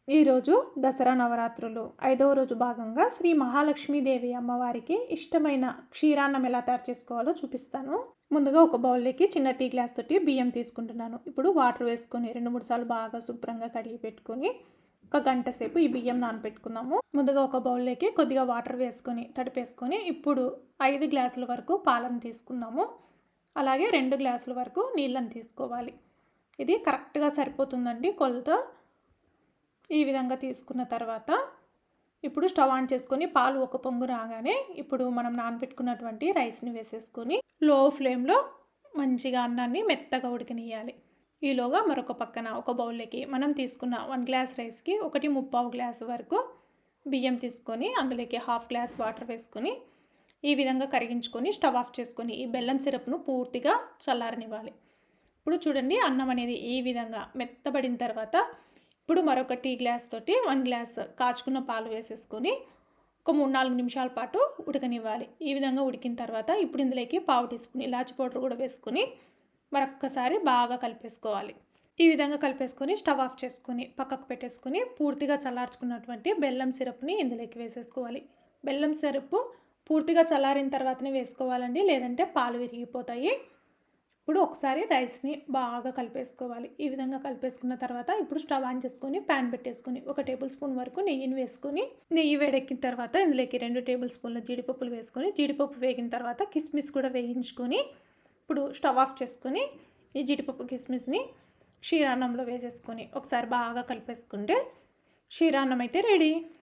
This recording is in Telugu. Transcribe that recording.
ఈరోజు దసరా నవరాత్రులు 5వ రోజు భాగంగా శ్రీ మహాలక్ష్మీదేవి అమ్మవారికి ఇష్టమైన క్షీరాన్నం ఎలా తయారు చేసుకోవాలో చూపిస్తాను. ముందుగా ఒక బౌల్లోకి చిన్న టీ గ్లాస్ తోటి బియ్యం తీసుకుంటున్నాను. ఇప్పుడు వాటర్ వేసుకొని 2-3 సార్లు బాగా శుభ్రంగా కడిగి పెట్టుకొని ఒక గంట సేపు ఈ బియ్యం నానబెట్టుకుందాము. ముందుగా ఒక బౌల్లోకి కొద్దిగా వాటర్ వేసుకొని తడిపేసుకొని ఇప్పుడు 5 గ్లాసుల వరకు పాలను తీసుకుందాము. అలాగే 2 గ్లాసుల వరకు నీళ్ళని తీసుకోవాలి. ఇది కరెక్ట్గా సరిపోతుందండి కొలత. ఈ విధంగా తీసుకున్న తర్వాత ఇప్పుడు స్టవ్ ఆన్ చేసుకొని పాలు ఒక పొంగు రాగానే ఇప్పుడు మనం నానబెట్టుకున్నటువంటి రైస్ని వేసేసుకొని లో ఫ్లేమ్లో మంచిగా అన్నాన్ని మెత్తగా ఉడకనియాలి. ఈలోగా మరొక పక్కన ఒక బౌల్లోకి మనం తీసుకున్న 1 గ్లాస్ రైస్కి 1.25 గ్లాసు వరకు బియ్యం తీసుకొని అందులోకి 1/2 గ్లాస్ వాటర్ వేసుకొని ఈ విధంగా కరిగించుకొని స్టవ్ ఆఫ్ చేసుకొని ఈ బెల్లం సిరప్ను పూర్తిగా చల్లారనివ్వాలి. ఇప్పుడు చూడండి అన్నం అనేది ఈ విధంగా మెత్తబడిన తర్వాత ఇప్పుడు మరొక టీ గ్లాస్ తోటి 1 గ్లాస్ కాచుకున్న పాలు వేసేసుకొని ఒక 3-4 నిమిషాల పాటు ఉడకనివ్వాలి. ఈ విధంగా ఉడికిన తర్వాత ఇప్పుడు ఇందులోకి 1/2 టీ స్పూన్ ఇలాచి పౌడర్ కూడా వేసుకొని మరొక్కసారి బాగా కలిపేసుకోవాలి. ఈ విధంగా కలిపేసుకొని స్టవ్ ఆఫ్ చేసుకొని పక్కకు పెట్టేసుకొని పూర్తిగా చల్లార్చుకున్నటువంటి బెల్లం సిరప్ని ఇందులోకి వేసేసుకోవాలి. బెల్లం సిరప్ పూర్తిగా చల్లారిన తర్వాతనే వేసుకోవాలండి, లేదంటే పాలు విరిగిపోతాయి. ఇప్పుడు ఒకసారి రైస్ని బాగా కలిపేసుకోవాలి. ఈ విధంగా కలిపేసుకున్న తర్వాత ఇప్పుడు స్టవ్ ఆన్ చేసుకొని ప్యాన్ పెట్టేసుకొని 1 టేబుల్ స్పూన్ వరకు నెయ్యిని వేసుకొని నెయ్యి వేడెక్కిన తర్వాత ఇందులోకి 2 టేబుల్ స్పూన్ల జీడిపప్పులు వేసుకొని జీడిపప్పు వేగిన తర్వాత కిస్మిస్ కూడా వేయించుకొని ఇప్పుడు స్టవ్ ఆఫ్ చేసుకొని ఈ జీడిపప్పు కిస్మిస్ని క్షీరాన్నంలో వేసేసుకొని ఒకసారి బాగా కలిపేసుకుంటే క్షీరాన్నం అయితే రెడీ.